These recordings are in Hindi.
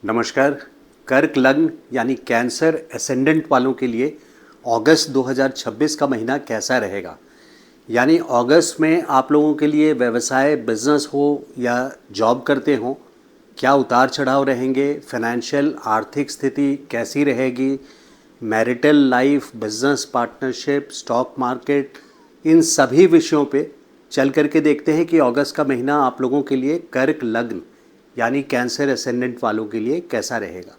नमस्कार। कर्क लग्न यानी कैंसर एसेंडेंट वालों के लिए अगस्त 2026 का महीना कैसा रहेगा। यानी अगस्त में आप लोगों के लिए व्यवसाय बिजनेस हो या जॉब करते हो, क्या उतार चढ़ाव रहेंगे, फाइनेंशियल आर्थिक स्थिति कैसी रहेगी, marital life, business partnership, stock market, इन सभी विषयों पे चल करके देखते हैं कि अगस्त का महीना आप लोगों के लिए कर्क लग्न यानी कैंसर एसेंडेंट वालों के लिए कैसा रहेगा।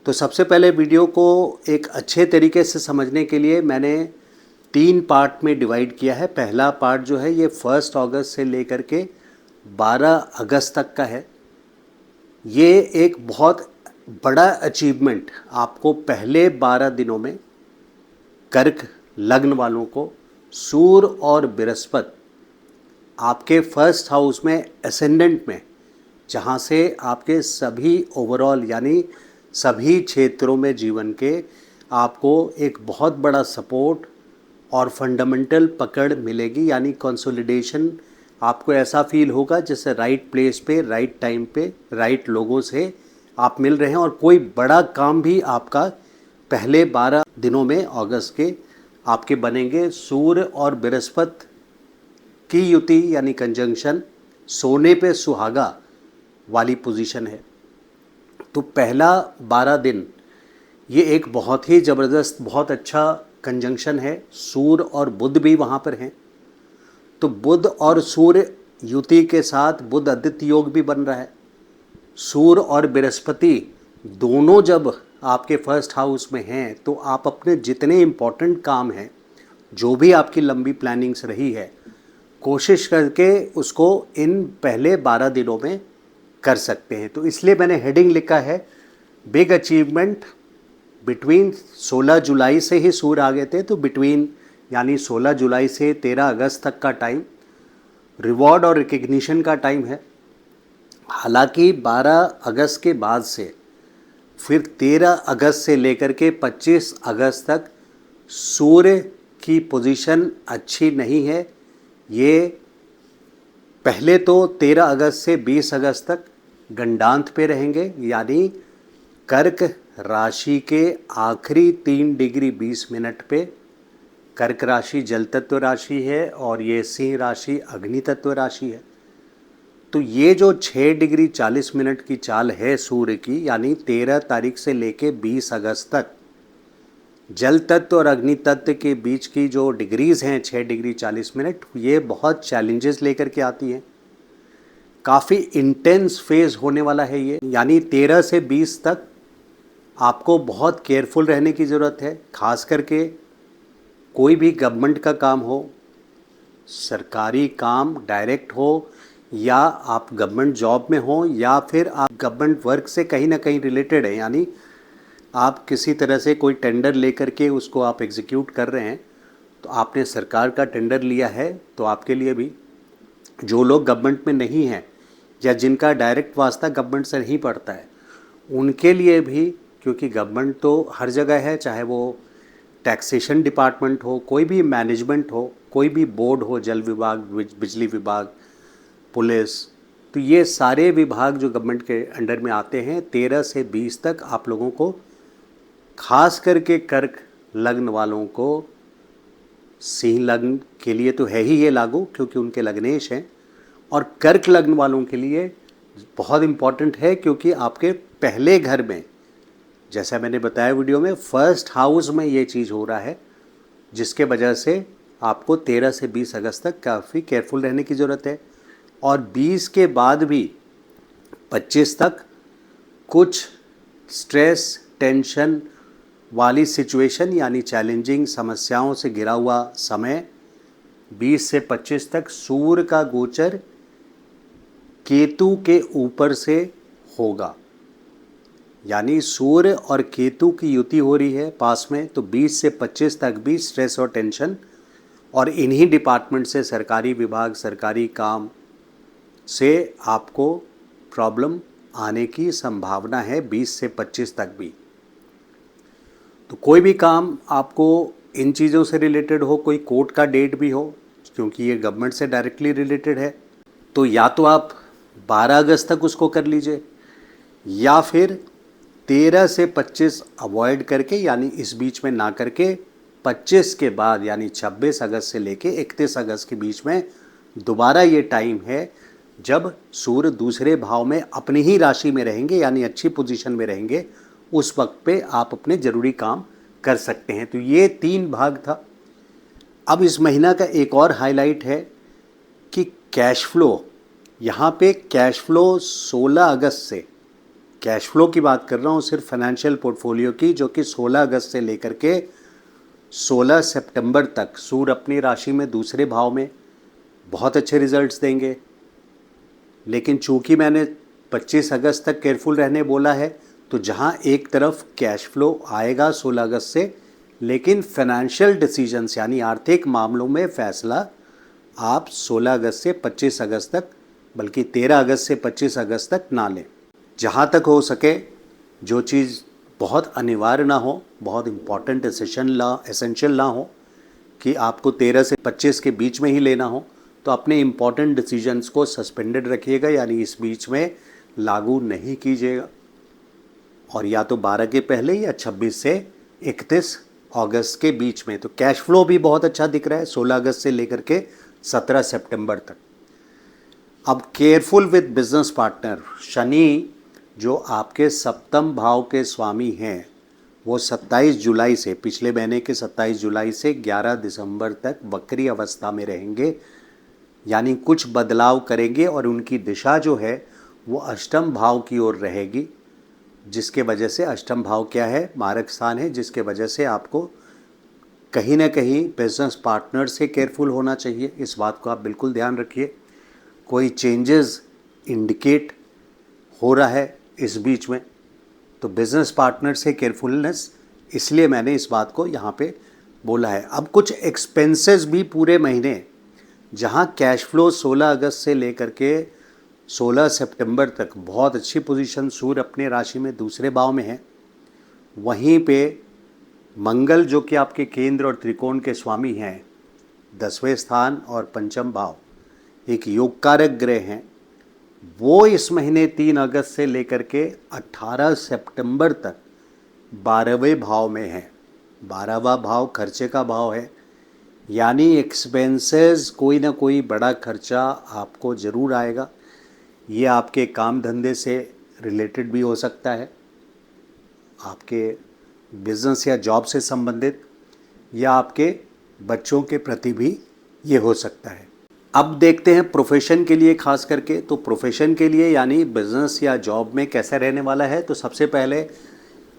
तो सबसे पहले वीडियो को एक अच्छे तरीके से समझने के लिए मैंने 3 पार्ट में डिवाइड किया है। पहला पार्ट जो है ये 1 अगस्त से लेकर के 12 अगस्त तक का है। ये एक बहुत बड़ा अचीवमेंट आपको पहले 12 दिनों में कर्क लग्न वालों को सूर्य और बृहस्पति आपके फर्स्ट हाउस में एसेंडेंट में, जहाँ से आपके सभी ओवरऑल यानी सभी क्षेत्रों में जीवन के आपको एक बहुत बड़ा सपोर्ट और फंडामेंटल पकड़ मिलेगी। यानी कंसोलिडेशन आपको ऐसा फील होगा जैसे राइट प्लेस पे राइट टाइम पे राइट लोगों से आप मिल रहे हैं और कोई बड़ा काम भी आपका पहले 12 दिनों में अगस्त के आपके बनेंगे। सूर्य और बृहस्पति की युति यानी कंजंक्शन सोने पे सुहागा वाली पोजीशन है। तो पहला 12 दिन ये एक बहुत ही ज़बरदस्त बहुत अच्छा कंजंक्शन है। सूर्य और बुध भी वहाँ पर हैं। तो बुध और सूर्य युति के साथ बुध आदित्य योग भी बन रहा है। सूर्य और बृहस्पति दोनों जब आपके फर्स्ट हाउस में हैं तो आप अपने जितने इम्पोर्टेंट काम हैं, जो भी आपकी लंबी प्लानिंग्स रही है, कोशिश करके उसको इन पहले 12 दिनों में कर सकते हैं। तो इसलिए मैंने हेडिंग लिखा है बिग अचीवमेंट बिटवीन 16 जुलाई से ही सूर्य आ गए थे, तो बिटवीन यानी 16 जुलाई से 13 अगस्त तक का टाइम रिवॉर्ड और रिकग्निशन का टाइम है। हालांकि 12 अगस्त के बाद से फिर 13 अगस्त से लेकर के 25 अगस्त तक सूर्य की पोजीशन अच्छी नहीं है। ये पहले तो 13 अगस्त से 20 अगस्त तक गंडांत पे रहेंगे, यानी कर्क राशि के आखिरी 3 डिग्री 20 मिनट पे। कर्क राशि जल तत्व राशि है और ये सिंह राशि अग्नि तत्व राशि है। तो ये जो 6 डिग्री 40 मिनट की चाल है सूर्य की, यानी 13 तारीख से लेके 20 अगस्त तक जल तत्व और अग्नि तत्व के बीच की जो डिग्रीज़ हैं 6 डिग्री 40 मिनट, ये बहुत चैलेंजेस लेकर के आती हैं। काफ़ी इंटेंस फेज़ होने वाला है ये। यानी 13 से 20 तक आपको बहुत केयरफुल रहने की ज़रूरत है। ख़ास करके कोई भी गवर्नमेंट का काम हो, सरकारी काम डायरेक्ट हो, या आप गवर्नमेंट जॉब में हो, या फिर आप गवर्नमेंट वर्क से कहीं ना कहीं रिलेटेड है, यानी आप किसी तरह से कोई टेंडर लेकर के उसको आप एग्जीक्यूट कर रहे हैं, तो आपने सरकार का टेंडर लिया है, तो आपके लिए भी जो लोग गवर्नमेंट में नहीं हैं या जिनका डायरेक्ट वास्ता गवर्नमेंट से नहीं पड़ता है, उनके लिए भी, क्योंकि गवर्नमेंट तो हर जगह है, चाहे वो टैक्सेशन डिपार्टमेंट हो, कोई भी मैनेजमेंट हो, कोई भी बोर्ड हो, जल विभाग, बिजली विभाग, पुलिस, तो ये सारे विभाग जो गवर्नमेंट के अंडर में आते हैं, 13 से 20 तक आप लोगों को, खास करके कर्क लग्न वालों को, सिंह लग्न के लिए तो है ही ये लागू क्योंकि उनके लग्नेश हैं, और कर्क लग्न वालों के लिए बहुत इम्पॉर्टेंट है क्योंकि आपके पहले घर में, जैसा मैंने बताया वीडियो में, फर्स्ट हाउस में ये चीज़ हो रहा है, जिसके वजह से आपको 13 से 20 अगस्त तक काफ़ी केयरफुल रहने की ज़रूरत है। और 20 के बाद भी 25 तक कुछ स्ट्रेस टेंशन वाली सिचुएशन यानी चैलेंजिंग समस्याओं से घिरा हुआ समय। 20 से 25 तक सूर्य का गोचर केतु के ऊपर से होगा, यानी सूर्य और केतु की युति हो रही है पास में। तो 20 से 25 तक भी स्ट्रेस और टेंशन, और इन्हीं डिपार्टमेंट से, सरकारी विभाग, सरकारी काम से आपको प्रॉब्लम आने की संभावना है 20 से 25 तक भी। तो कोई भी काम आपको इन चीज़ों से रिलेटेड हो, कोई कोर्ट का डेट भी हो, क्योंकि ये गवर्नमेंट से डायरेक्टली रिलेटेड है, तो या तो आप 12 अगस्त तक उसको कर लीजिए, या फिर 13 से 25 अवॉइड करके, यानी इस बीच में ना करके 25 के बाद यानी 26 अगस्त से लेके 31 अगस्त के बीच में दोबारा ये टाइम है जब सूर्य दूसरे भाव में अपनी ही राशि में रहेंगे, यानी अच्छी पोजीशन में रहेंगे। उस वक्त पे आप अपने ज़रूरी काम कर सकते हैं। तो ये 3 भाग था। अब इस महीना का एक और हाईलाइट है कि कैश फ्लो, यहाँ पे कैश फ्लो 16 अगस्त से, कैश फ्लो की बात कर रहा हूँ सिर्फ फाइनेंशियल पोर्टफोलियो की, जो कि 16 अगस्त से लेकर के 16 सितंबर तक सूर्य अपनी राशि में दूसरे भाव में बहुत अच्छे रिजल्ट्स देंगे। लेकिन चूंकि मैंने 25 अगस्त तक केयरफुल रहने बोला है, तो जहां एक तरफ कैश फ्लो आएगा 16 अगस्त से, लेकिन फाइनेंशियल डिसीजंस यानी आर्थिक मामलों में फ़ैसला आप 16 अगस्त से 25 अगस्त तक, बल्कि 13 अगस्त से 25 अगस्त तक ना लें। जहां तक हो सके जो चीज़ बहुत अनिवार्य ना हो, बहुत इम्पॉर्टेंट एसेंशियल ना हो कि आपको 13 से 25 के बीच में ही लेना हो, तो अपने इम्पॉर्टेंट डिसीजंस को सस्पेंडेड रखिएगा, यानी इस बीच में लागू नहीं कीजिएगा। और या तो 12 के पहले या 26 से 31 अगस्त के बीच में। तो कैश फ्लो भी बहुत अच्छा दिख रहा है 16 अगस्त से लेकर के 17 सितंबर तक। अब careful with business partner, Shani जो आपके सप्तम भाव के स्वामी हैं, वो 27 जुलाई से, पिछले महीने के 27 जुलाई से 11 दिसंबर तक वक्री अवस्था में रहेंगे, यानी कुछ बदलाव करेंगे और उनकी दिशा जो है वो अष्टम भाव की ओर रहेगी, जिसके वजह से अष्टम भाव क्या है, मारक स्थान है, जिसके वजह से आपको कहीं ना कहीं बिजनेस पार्टनर से केयरफुल होना चाहिए। इस बात को आप बिल्कुल ध्यान रखिए। कोई चेंजेस इंडिकेट हो रहा है इस बीच में, तो बिजनेस पार्टनर से केयरफुलनेस, इसलिए मैंने इस बात को यहाँ पे बोला है। अब कुछ एक्सपेंसेस भी पूरे महीने, जहाँ कैश फ्लो 16 अगस्त से लेकर के 16 सितंबर तक बहुत अच्छी पोजीशन, सूर्य अपने राशि में दूसरे भाव में है, वहीं पे मंगल जो कि आपके केंद्र और त्रिकोण के स्वामी हैं, 10वें स्थान और पंचम भाव, एक योग कारक ग्रह हैं, वो इस महीने 3 अगस्त से लेकर के 18 सितंबर तक 12वें भाव में है। 12वां भाव खर्चे का भाव है, यानी एक्सपेंसेस, कोई ना कोई बड़ा खर्चा आपको ज़रूर आएगा। ये आपके काम धंधे से रिलेटेड भी हो सकता है, आपके बिजनेस या जॉब से संबंधित, या आपके बच्चों के प्रति भी ये हो सकता है। अब देखते हैं प्रोफेशन के लिए खास करके। तो प्रोफेशन के लिए यानी बिजनेस या जॉब में कैसा रहने वाला है, तो सबसे पहले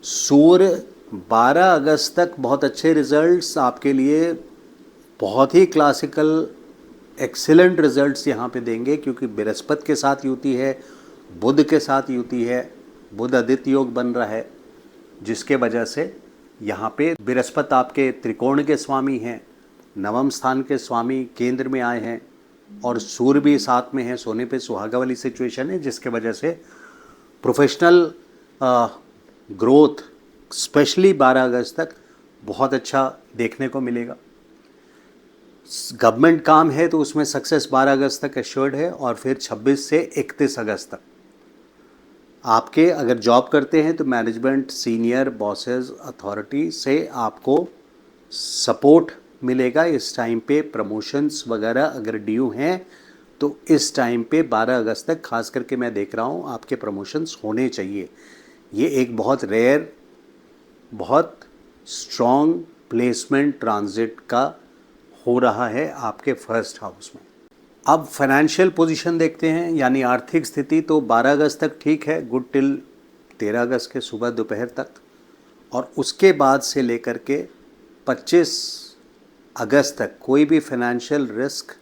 सूर्य 12 अगस्त तक बहुत अच्छे रिजल्ट्स आपके लिए, बहुत ही क्लासिकल एक्सीलेंट रिजल्ट्स यहाँ पे देंगे, क्योंकि बृहस्पति के साथ युति है, बुध के साथ युति है, बुध आदित्य योग बन रहा है, जिसके वजह से यहाँ पे बृहस्पति आपके त्रिकोण के स्वामी हैं, नवम स्थान के स्वामी केंद्र में आए हैं, और सूर्य भी साथ में है, सोने पे सुहागा वाली सिचुएशन है, जिसके वजह से प्रोफेशनल ग्रोथ स्पेशली 12 अगस्त तक बहुत अच्छा देखने को मिलेगा। गवर्नमेंट काम है तो उसमें सक्सेस 12 अगस्त तक एश्योर्ड है, और फिर 26 से 31 अगस्त तक आपके, अगर जॉब करते हैं तो मैनेजमेंट, सीनियर बॉसेस, अथॉरिटी से आपको सपोर्ट मिलेगा इस टाइम पे। प्रमोशंस वगैरह अगर ड्यू हैं तो इस टाइम पे 12 अगस्त तक खास करके मैं देख रहा हूँ आपके प्रमोशंस होने चाहिए। ये एक बहुत रेयर, बहुत स्ट्रॉन्ग प्लेसमेंट ट्रांजिट का हो रहा है आपके फर्स्ट हाउस में। अब फाइनेंशियल पोजीशन देखते हैं, यानी आर्थिक स्थिति। तो 12 अगस्त तक ठीक है, गुड टिल 13 अगस्त के सुबह दोपहर तक, और उसके बाद से लेकर के 25 अगस्त तक कोई भी फाइनेंशियल रिस्क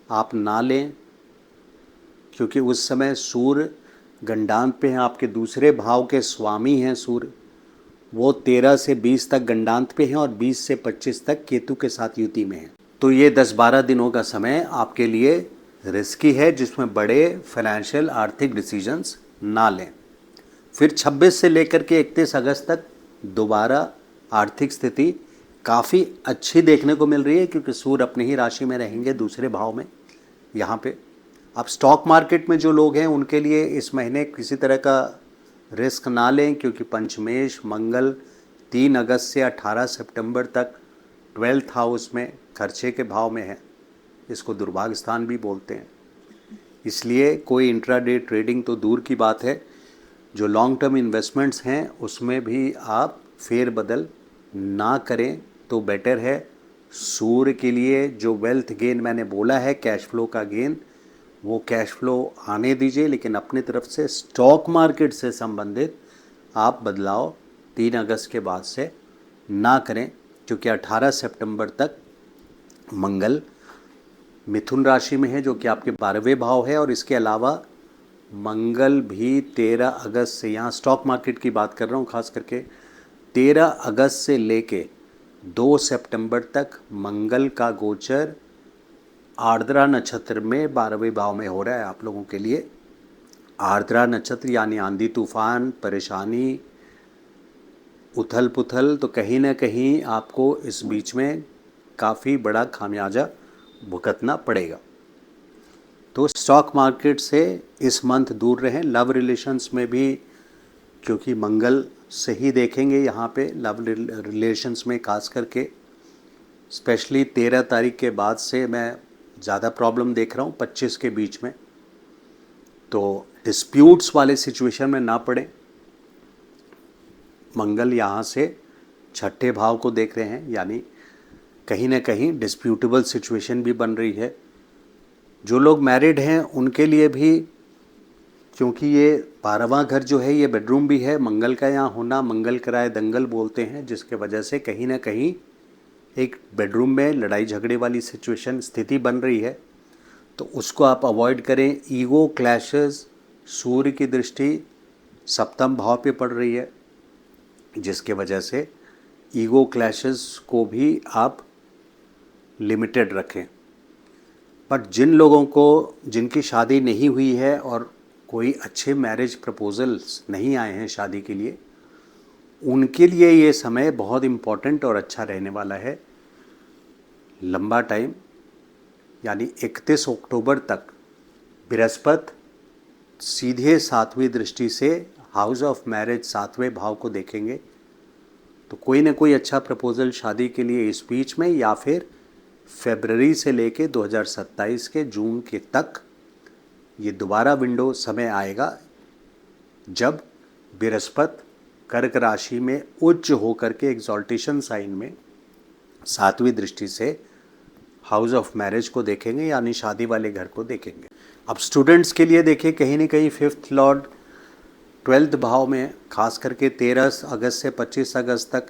आप ना लें, क्योंकि उस समय सूर्य गंडांत पे हैं, आपके दूसरे भाव के स्वामी हैं सूर्य, वो 13 से 20 तक गंडांत पे हैं और 20 से 25 तक केतु के साथ युति में हैं। तो ये 10-12 दिनों का समय आपके लिए रिस्की है, जिसमें बड़े फाइनेंशियल आर्थिक डिसीजंस ना लें। फिर 26 से लेकर के 31 अगस्त तक दोबारा आर्थिक स्थिति काफ़ी अच्छी देखने को मिल रही है, क्योंकि सूर्य अपने ही राशि में रहेंगे दूसरे भाव में यहाँ पे। अब स्टॉक मार्केट में जो लोग हैं उनके लिए इस महीने किसी तरह का रिस्क ना लें, क्योंकि पंचमेश मंगल 3 अगस्त से 18 सितंबर तक 12th हाउस में खर्चे के भाव में है। इसको दुर्भाग्य स्थान भी बोलते हैं। इसलिए कोई इंट्राडे ट्रेडिंग तो दूर की बात है, जो लॉन्ग टर्म इन्वेस्टमेंट्स हैं उसमें भी आप फेर बदल ना करें तो बेटर है। सूर्य के लिए जो वेल्थ गेन मैंने बोला है, कैश फ्लो का गेन, वो कैश फ्लो आने दीजिए, लेकिन अपनी तरफ से स्टॉक मार्केट से संबंधित आप बदलाव 3 अगस्त के बाद से ना करें, क्योंकि 18 सितंबर तक मंगल मिथुन राशि में है, जो कि आपके 12वें भाव है। और इसके अलावा मंगल भी 13 अगस्त से, यहाँ स्टॉक मार्केट की बात कर रहा हूँ खास करके, 13 अगस्त से लेके 2 सितंबर तक मंगल का गोचर आर्द्रा नक्षत्र में 12वें भाव में हो रहा है आप लोगों के लिए। आर्द्रा नक्षत्र यानी आंधी तूफान, परेशानी, उथल पुथल, तो कहीं ना कहीं आपको इस बीच में काफ़ी बड़ा खामियाजा भुगतना पड़ेगा। तो स्टॉक मार्केट से इस मंथ दूर रहें। लव रिलेशंस में भी, क्योंकि मंगल से ही देखेंगे यहाँ पे लव रिलेशंस में, खास करके स्पेशली 13 तारीख के बाद से मैं ज़्यादा प्रॉब्लम देख रहा हूँ 25 के बीच में। तो डिस्प्यूट्स वाले सिचुएशन में ना पड़े। मंगल यहाँ से 6ठे भाव को देख रहे हैं, यानी कहीं ना कहीं डिस्प्यूटेबल सिचुएशन भी बन रही है। जो लोग मैरिड हैं उनके लिए भी, क्योंकि ये 12वां घर जो है ये बेडरूम भी है, मंगल का यहाँ होना, मंगल कराए दंगल बोलते हैं, जिसके वजह से कहीं ना कहीं एक बेडरूम में लड़ाई झगड़े वाली सिचुएशन स्थिति बन रही है। तो उसको आप अवॉइड करें। ईगो क्लैशेस, सूर्य की दृष्टि 7वें भाव पे पड़ रही है, जिसके वजह से ईगो क्लैशेस को भी आप लिमिटेड रखें। बट जिन लोगों को, जिनकी शादी नहीं हुई है और कोई अच्छे मैरिज प्रपोजल्स नहीं आए हैं शादी के लिए, उनके लिए ये समय बहुत इम्पॉर्टेंट और अच्छा रहने वाला है। लंबा टाइम, यानी 31 अक्टूबर तक बृहस्पति सीधे 7वीं दृष्टि से हाउस ऑफ मैरिज 7वें भाव को देखेंगे। तो कोई ना कोई अच्छा प्रपोजल शादी के लिए इस बीच में, या फिर फरवरी से लेके 2027 के जून के तक ये दोबारा विंडो समय आएगा, जब बृहस्पति कर्क राशि में उच्च होकर के एक्सॉल्टेशन साइन में 7वीं दृष्टि से हाउस ऑफ मैरिज को देखेंगे, यानी शादी वाले घर को देखेंगे। अब स्टूडेंट्स के लिए देखिए, कहीं ना कहीं 5th लॉर्ड 12th भाव में, खास करके 13 अगस्त से 25 अगस्त तक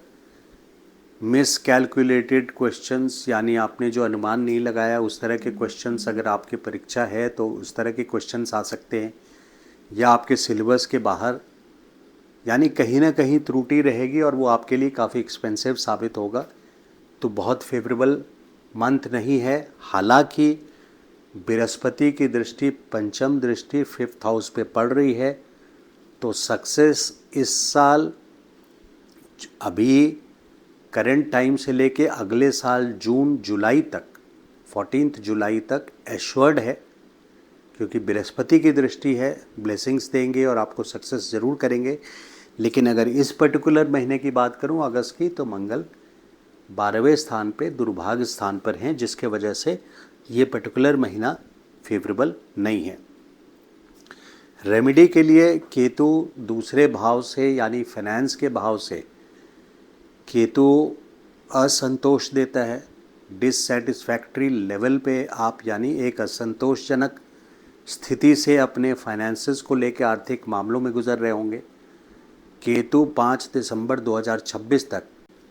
मिसकैलकुलेटेड क्वेश्चंस, यानी आपने जो अनुमान नहीं लगाया उस तरह के क्वेश्चंस, अगर आपकी परीक्षा है तो उस तरह के क्वेश्चंस आ सकते हैं, या आपके सिलेबस के बाहर, यानी कहीं ना कहीं त्रुटि रहेगी और वो आपके लिए काफ़ी एक्सपेंसिव साबित होगा। तो बहुत फेवरेबल मंथ नहीं है। हालांकि बृहस्पति की दृष्टि, पंचम दृष्टि 5th हाउस पे पड़ रही है, तो सक्सेस इस साल अभी करंट टाइम से लेके अगले साल जून जुलाई तक, 14 जुलाई तक एश्योर्ड है, क्योंकि बृहस्पति की दृष्टि है, ब्लेसिंग्स देंगे और आपको सक्सेस ज़रूर करेंगे। लेकिन अगर इस पर्टिकुलर महीने की बात करूं अगस्त की, तो मंगल 12वें स्थान पे, दुर्भाग्य स्थान पर हैं, जिसके वजह से ये पर्टिकुलर महीना फेवरेबल नहीं है। रेमेडी के लिए केतु दूसरे भाव से, यानी फाइनेंस के भाव से केतु असंतोष देता है। डिससेटिस्फैक्ट्री लेवल पे आप, यानी एक असंतोषजनक स्थिति से अपने फाइनेंसेस को लेकर आर्थिक मामलों में गुजर रहे होंगे। केतु 5 दिसंबर 2026 तक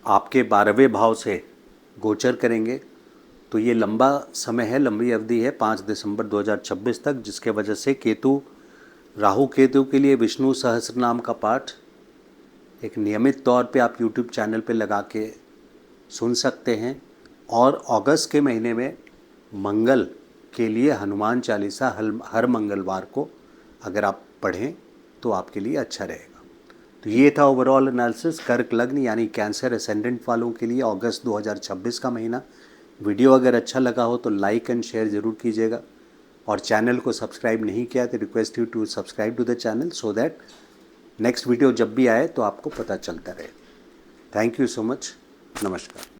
आपके 12वें भाव से गोचर करेंगे। तो ये लंबा समय है, लंबी अवधि है, 5 दिसंबर 2026 तक, जिसके वजह से केतु, राहु केतु के लिए विष्णु सहस्रनाम का पाठ एक नियमित तौर पे आप YouTube चैनल पे लगा के सुन सकते हैं। और अगस्त के महीने में मंगल के लिए हनुमान चालीसा हर मंगलवार को अगर आप पढ़ें तो आपके लिए अच्छा रहेगा। तो ये था ओवरऑल एनालिसिस कर्क लग्न यानी कैंसर एसेंडेंट वालों के लिए अगस्त 2026 का महीना। वीडियो अगर अच्छा लगा हो तो लाइक एंड शेयर ज़रूर कीजिएगा, और चैनल को सब्सक्राइब नहीं किया तो request you to subscribe to the channel so that next video जब भी आए तो आपको पता चलता रहे। Thank you so much. नमस्कार।